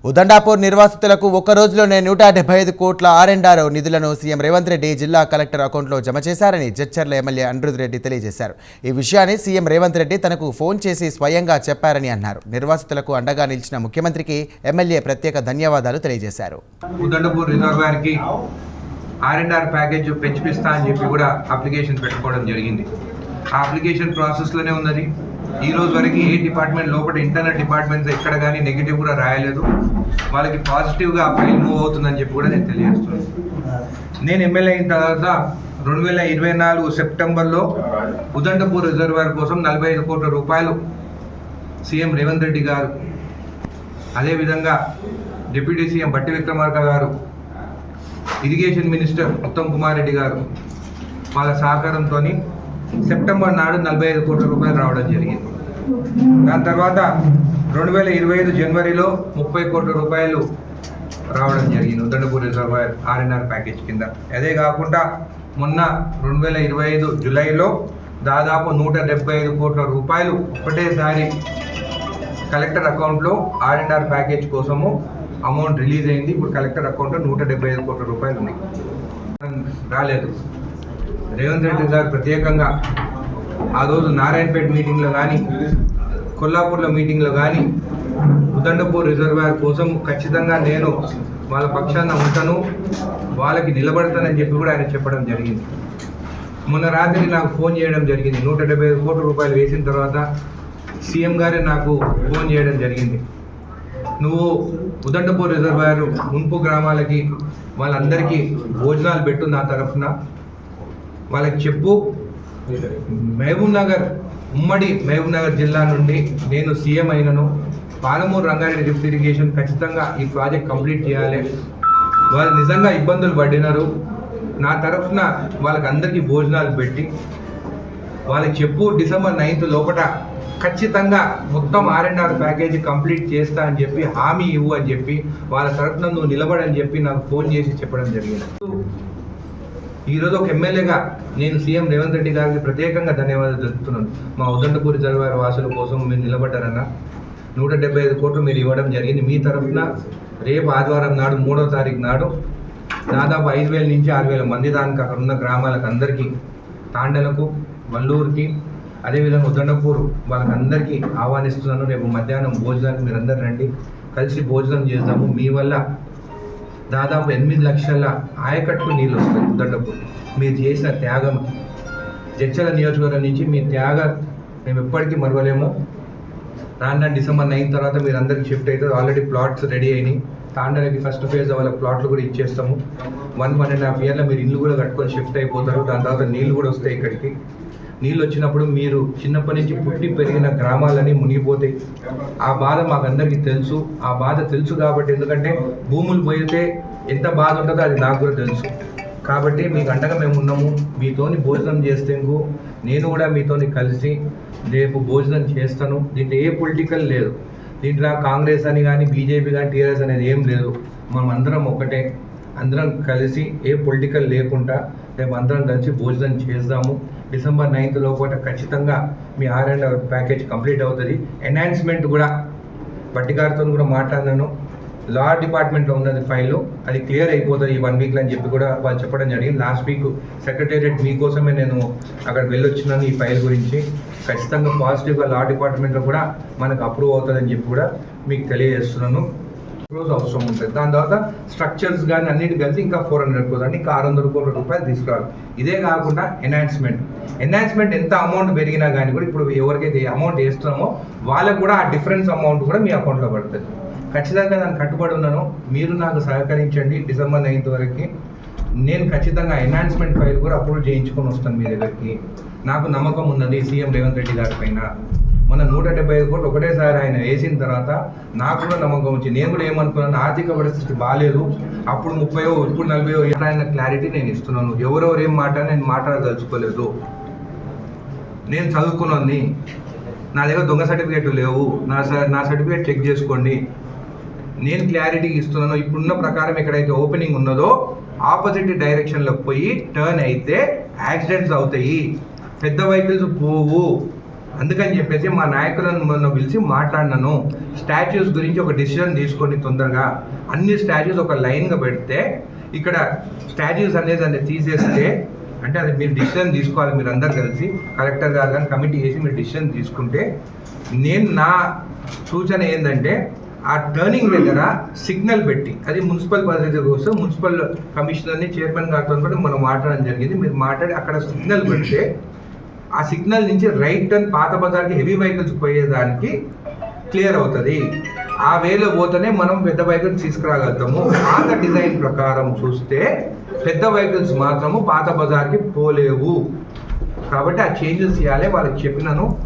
ఉదండాపూర్ నిర్వాసితులకు ఒక్క రోజులోనే 175 కోట్ల R&R నిధులను సీఎం రేవంత్ రెడ్డి జిల్లా కలెక్టర్ అకౌంట్లో జమ చేశారని జడ్చర్ల ఎమ్మెల్యే అనిరుద్ రెడ్డి తెలియజేశారు. ఈ విషయాన్ని సీఎం రేవంత్ రెడ్డి తనకు ఫోన్ చేసి స్వయంగా చెప్పారని అన్నారు. నిర్వాసితులకు అండగా నిలిచిన ముఖ్యమంత్రికి ఎమ్మెల్యే ప్రత్యేక ధన్యవాదాలు తెలియజేశారు. ఉదండాపూర్ రిజర్వాయర్కి R&R ప్యాకేజ్ పెంచిపిస్తా అని చెప్పి కూడా అప్లికేషన్ పెట్టుకోవడం జరిగింది. ఆ అప్లికేషన్ ప్రాసెస్లోనే ఉన్నది. ఈ రోజు వరకు ఏ డిపార్ట్మెంట్ లోపల ఇంటర్నల్ డిపార్ట్మెంట్స్ ఎక్కడ కానీ నెగిటివ్ కూడా రాయలేదు. వాళ్ళకి పాజిటివ్గా ఆ ఫైల్ మూవ్ అవుతుందని చెప్పి కూడా నేను తెలియజేస్తున్నాను. నేను ఎమ్మెల్యే అయిన తర్వాత 2024 సెప్టెంబర్లో ఉదండాపూర్ రిజర్వాయర్ కోసం 45 కోట్ల రూపాయలు సీఎం రేవంత్ రెడ్డి గారు, అదేవిధంగా డిప్యూటీ సీఎం బట్టి విక్రమార్క గారు, ఇరిగేషన్ మినిస్టర్ ఉత్తమ్ కుమార్ రెడ్డి గారు వాళ్ళ సహకారంతో సెప్టెంబర్ నాడు 45 కోట్ల రూపాయలు రావడం జరిగింది. దాని తర్వాత 2025 జనవరిలో 30 కోట్ల రూపాయలు రావడం జరిగింది ఉదండాపూర్ రిజర్వాయర్ R&R ప్యాకేజ్ కింద. అదే కాకుండా మొన్న 2025 జూలైలో దాదాపు 175 కోట్ల రూపాయలు ఒకటేసారి కలెక్టర్ అకౌంట్లో R&R ప్యాకేజ్ కోసము అమౌంట్ రిలీజ్ అయింది. ఇప్పుడు కలెక్టర్ అకౌంట్లో 175 కోట్ల రూపాయలు ఉన్నాయి. రాలేదు. రేవంత్ రెడ్డి గారు ప్రత్యేకంగా ఆ రోజు నారాయణపేట మీటింగ్లో కానీ, కొల్లాపూర్లో మీటింగ్లో కానీ ఉదండాపూర్ రిజర్వాయర్ కోసం ఖచ్చితంగా నేను వాళ్ళ పక్షాన ఉంటాను, వాళ్ళకి నిలబడతానని చెప్పి కూడా ఆయన చెప్పడం జరిగింది. మొన్న రాత్రి నాకు ఫోన్ చేయడం జరిగింది. 175 కోట్ల రూపాయలు వేసిన తర్వాత సీఎం గారే నాకు ఫోన్ చేయడం జరిగింది. నువ్వు ఉదండాపూర్ రిజర్వాయర్ మున్పు గ్రామాలకి వాళ్ళందరికీ భోజనాలు పెట్టు, నా తరఫున వాళ్ళకి చెప్పు. మహబూబ్ నగర్, ఉమ్మడి మహబూబ్ నగర్ జిల్లా నుండి నేను సీఎం అయినను, పాలమూరు రంగారెడ్డి లిఫ్ట్ ఇరిగేషన్ ఖచ్చితంగా ఈ ప్రాజెక్ట్ కంప్లీట్ చేయాలి. వాళ్ళు నిజంగా ఇబ్బందులు పడినారు. నా తరఫున వాళ్ళకి అందరికీ భోజనాలు పెట్టి వాళ్ళకి చెప్పు, డిసెంబర్ 9th లోపల ఖచ్చితంగా మొత్తం R&R ప్యాకేజీ కంప్లీట్ చేస్తా అని చెప్పి హామీ ఇవ్వు అని చెప్పి వాళ్ళ తరఫున నువ్వు నిలబడని చెప్పి నాకు ఫోన్ చేసి చెప్పడం జరిగింది. ఈరోజు ఒక ఎమ్మెల్యేగా నేను సీఎం రేవంత్ రెడ్డి గారికి ప్రత్యేకంగా ధన్యవాదాలు తెలుపుతున్నాను. మా ఉదండాపూర్ రిజర్వాయర్ వాసుల కోసం మీరు నిలబడ్డారన్న 175 కోట్లు మీరు ఇవ్వడం జరిగింది. మీ తరఫున రేపు ఆదివారం నాడు 3వ తారీఖు నాడు దాదాపు 5,000 నుంచి 6,000 మంది దానికి అక్కడ ఉన్న గ్రామాలకు అందరికీ, తాండలకు, వల్లూరుకి, అదేవిధంగా ఉదండాపూర్ వాళ్ళకందరికీ ఆహ్వానిస్తున్నాను. రేపు మధ్యాహ్నం భోజనానికి మీరు అందరు రండి, కలిసి భోజనం చేద్దాము. మీ వల్ల దాదాపు 8 లక్షల ఆయకట్టు నీళ్ళు వస్తాయి ఉదండాపూర్. మీరు చేసిన త్యాగం, జడ్చర్ల నియోజకవర్గం నుంచి మీ త్యాగం మేము ఎప్పటికీ మరవలేము. రాన్న డిసెంబర్ 9 తర్వాత మీరు అందరికీ షిఫ్ట్ అవుతారు. ఆల్రెడీ ప్లాట్స్ రెడీ అయినాయి. తాండలకి ఫస్ట్ ఫేజ్ వాళ్ళ ప్లాట్లు కూడా ఇచ్చేస్తాము. 1.5 ఇయర్లో మీరు ఇల్లు కూడా కట్టుకొని షిఫ్ట్ అయిపోతారు. దాని తర్వాత నీళ్ళు కూడా వస్తాయి ఇక్కడికి. నీళ్ళు వచ్చినప్పుడు మీరు చిన్నప్పటి నుంచి పుట్టి పెరిగిన గ్రామాలని మునిగిపోతాయి. ఆ బాధ మాకందరికీ తెలుసు. ఆ బాధ తెలుసు కాబట్టి, ఎందుకంటే భూములు పోయితే ఎంత బాధ ఉంటుందో అది నాకు కూడా తెలుసు. కాబట్టి మీకు అండగా మేము ఉన్నాము. మీతోని భోజనం చేస్తే నేను కూడా మీతోని కలిసి రేపు భోజనం చేస్తాను. దీంట్లో ఏ పొలిటికల్ లేదు. దీంట్లో కాంగ్రెస్ అని కానీ, బీజేపీ కానీ, టీఆర్ఎస్ అనేది ఏం లేదు. మనం అందరం ఒకటే. అందరం కలిసి ఏ పొలిటికల్ లేకుండా రేపు అందరం కలిసి భోజనం చేద్దాము. డిసెంబర్ 9th లోపల ఖచ్చితంగా మీ R&R ప్యాకేజ్ కంప్లీట్ అవుతుంది. ఎన్హాన్స్మెంట్ కూడా బట్టి గారితో కూడా మాట్లాడినాను. లా డిపార్ట్మెంట్లో ఉన్నది ఫైల్, అది క్లియర్ అయిపోతుంది ఈ 1 వీక్లో అని చెప్పి కూడా వాళ్ళు చెప్పడం జరిగింది. లాస్ట్ వీక్ సెక్రటేరియట్ మీకోసమే నేను అక్కడ వెళ్ళొచ్చినాను. ఈ ఫైల్ గురించి ఖచ్చితంగా పాజిటివ్గా లా డిపార్ట్మెంట్లో కూడా మనకు అప్రూవ్ అవుతుందని చెప్పి కూడా మీకు తెలియజేస్తున్నాను. రోజు అవసరం ఉంటుంది. దాని తర్వాత స్ట్రక్చర్స్ కానీ అన్నిటి కలిసి ఇంకా 400 కోట్లు అంటే ఇంకా 600 కోట్ల రూపాయలు తీసుకురావాలి. ఇదే కాకుండా ఎన్హాన్స్మెంట్ ఎంత అమౌంట్ పెరిగినా కానీ కూడా ఇప్పుడు ఎవరికైతే అమౌంట్ వేస్తున్నామో వాళ్ళకు కూడా ఆ డిఫరెన్స్ అమౌంట్ కూడా మీ అకౌంట్లో పడుతుంది. ఖచ్చితంగా దాన్ని కట్టుబడి ఉన్నాను. మీరు నాకు సహకరించండి. డిసెంబర్ 9th వరకు నేను ఖచ్చితంగా ఎన్హాన్స్మెంట్ ఫైల్ కూడా అప్రూవ్ చేయించుకొని వస్తాను మీ దగ్గరికి. నాకు నమ్మకం ఉన్నది సీఎం రేవంత్ రెడ్డి గారి పైన. మన 175 కోట్లు ఒకటేసారి ఆయన వేసిన తర్వాత నాకు కూడా నమ్మకం వచ్చింది. నేను కూడా ఏమనుకున్నాను, ఆర్థిక పరిస్థితి బాగాలేదు, అప్పుడు 30 ఇప్పుడు 40 ఆయన క్లారిటీ నేను ఇస్తున్నాను. ఎవరెవరు ఏం నేను మాట్లాడదలుచుకోలేదు. నేను చదువుకున్నది, నా దగ్గర దొంగ సర్టిఫికేట్లు లేవు. నా సర్టిఫికేట్ చెక్ చేసుకోండి. నేను క్లారిటీ ఇస్తున్నాను. ఇప్పుడున్న ప్రకారం ఎక్కడైతే ఓపెనింగ్ ఉన్నదో ఆపోజిట్ డైరెక్షన్లోకి పోయి టర్న్ అయితే యాక్సిడెంట్స్ అవుతాయి, పెద్ద వెహికల్స్ పోవు. అందుకని చెప్పేసి మా నాయకులను మొన్న పిలిచి మాట్లాడినాను. స్టాచ్యూస్ గురించి ఒక డిసిజన్ తీసుకొని తొందరగా అన్ని స్టాచ్యూస్ ఒక లైన్గా పెడితే, ఇక్కడ స్టాచ్యూస్ అనేది తీసేస్తే, అంటే అది మీరు డిసిజన్ తీసుకోవాలి, మీరు అందరు కలిసి కలెక్టర్ గారు కానీ కమిటీ చేసి మీరు డిసిజన్ తీసుకుంటే, నేను నా సూచన ఏంటంటే ఆ టర్నింగ్ దగ్గర సిగ్నల్ పెట్టి, అది మున్సిపల్ పరిధి కోసం మున్సిపల్ కమిషనర్ని చైర్మన్ గారితో కూడా మనం మాట్లాడడం జరిగింది. మీరు మాట్లాడి అక్కడ సిగ్నల్ పెడితే ఆ సిగ్నల్ నుంచి రైట్ టర్న్ పాత బజార్కి హెవీ వెహికల్స్ పోయేదానికి క్లియర్ అవుతుంది. ఆ వేలో పోతేనే మనం పెద్ద వెహికల్స్ తీసుకురాగలుగుతాము. పాత డిజైన్ ప్రకారం చూస్తే పెద్ద వెహికల్స్ మాత్రము పాత బజార్కి పోలేవు. కాబట్టి ఆ చేంజెస్ చేయాలి, వాళ్ళకి చెప్పినాను.